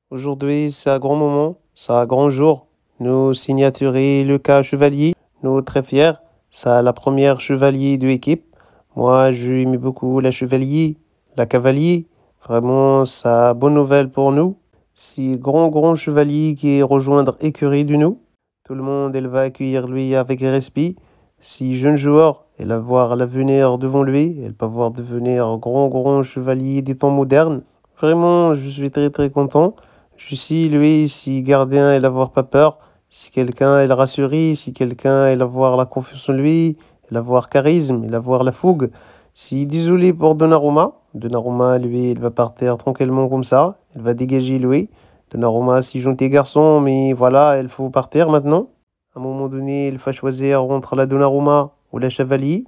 Aujourd'hui, c'est un grand moment, c'est un grand jour. Nous signaturer le cas chevalier. Nous très fiers. C'est la première chevalier de l'équipe. Moi, j'aime beaucoup la chevalier, la cavalier. Vraiment, c'est une bonne nouvelle pour nous. Si grand chevalier qui est rejoindre écurie de nous. Tout le monde, elle va accueillir lui avec respect. Si jeune joueur, elle va voir l'avenir devant lui. Elle peut voir devenir grand chevalier des temps modernes. Vraiment, je suis très content. Je suis lui, si gardien, il avoir pas peur, si quelqu'un il rassuré, si quelqu'un il avoir la confiance en lui, il avoir charisme, il avoir la fougue. Si désolé pour Donnarumma, Donnarumma lui il va partir tranquillement comme ça, il va dégager lui. Donnarumma si gentil garçon, mais voilà, il faut partir maintenant. À un moment donné, il faut choisir entre la Donnarumma ou la Chevalier.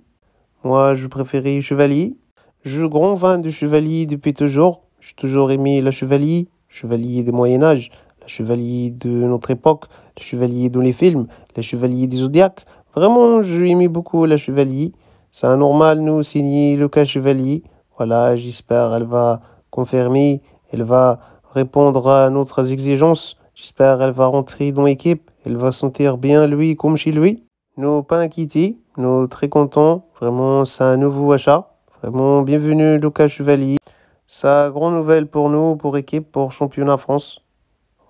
Moi, je préférais Chevalier. Je suis grand fan de Chevalier depuis toujours. J'ai toujours aimé la Chevalier, Chevalier des Moyen-Âge, la Chevalier de notre époque, le Chevalier dans les films, la Chevalier des Zodiacs. Vraiment, j'ai aimé beaucoup la Chevalier. C'est un normal, nous, signer le cas Chevalier. Voilà, j'espère elle va confirmer, elle va répondre à notre exigences. J'espère elle va rentrer dans l'équipe, elle va sentir bien lui comme chez lui. Nous pas inquiétés, nous très contents. Vraiment, c'est un nouveau achat. Vraiment, bienvenue Lucas Chevalier. C'est grande nouvelle pour nous, pour équipe, pour championnat France.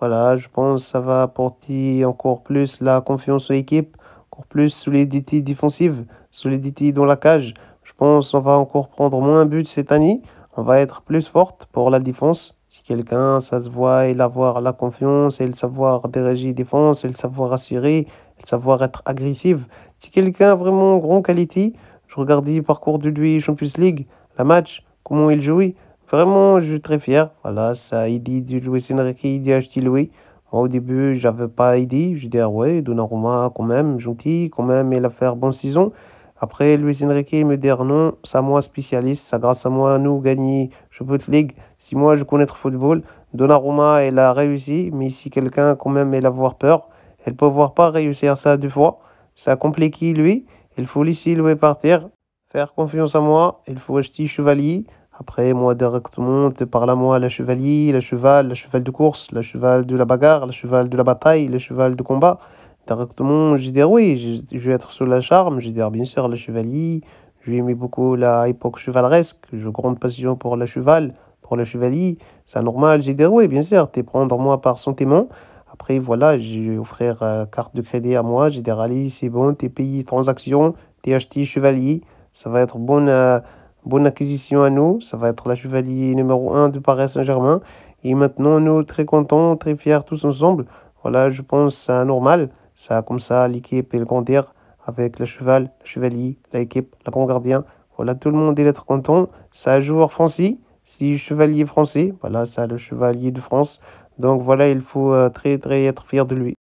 Voilà, je pense que ça va apporter encore plus la confiance aux équipes, encore plus solidité défensive, solidité dans la cage. Je pense qu'on va encore prendre moins de buts cette année. On va être plus forte pour la défense. Si quelqu'un, ça se voit, il avoir la confiance, il savoir diriger défense, il savoir assurer, il savoir être agressif. Si quelqu'un a vraiment grande qualité, je regardais le parcours de lui Champions League, la match, comment il jouait. Vraiment, je suis très fier. Voilà, ça a aidé de Luis Enrique d'y acheter Louis. Moi, au début, j'avais pas idée. Je dis, ah ouais, Donnarumma, quand même, gentil, quand même, il a fait une bonne saison. Après, Luis Enrique me dit, non, c'est moi spécialiste, c'est grâce à moi, nous, gagner Champions League. Si moi, je connais le football, Donnarumma, il a réussi, mais si quelqu'un, quand même, il a avoir peur, il peut avoir pas réussir ça deux fois. Ça compliqué, lui. Il faut laisser Louis partir, faire confiance à moi. Il faut acheter Chevalier. Après, moi, directement, te parle à moi, la chevalier, la cheval de course, la cheval de la bagarre, la cheval de la bataille, le cheval de combat. Directement, je dis oui, je vais être sur la charme. Je dis bien sûr, le chevalier. Je aimé beaucoup la époque chevaleresque. J'ai grande passion pour le cheval, pour le chevalier. C'est normal, j'ai dit oui, bien sûr, t'es prendre moi par sentiment. Après, voilà, j'ai offert carte de crédit à moi. J'ai dit, allez, c'est bon, t'es payé transaction, t'es acheté chevalier. Ça va être bonne acquisition à nous. Ça va être la chevalier numéro un de Paris Saint-Germain. Et maintenant, nous, très contents, très fiers tous ensemble. Voilà, je pense que c'est normal. Ça, comme ça, l'équipe et le grandir avec le cheval, le chevalier, l'équipe, le grand gardien. Voilà, tout le monde est être content. C'est un joueur français. Si chevalier français, voilà, c'est le chevalier de France. Donc voilà, il faut très être fier de lui.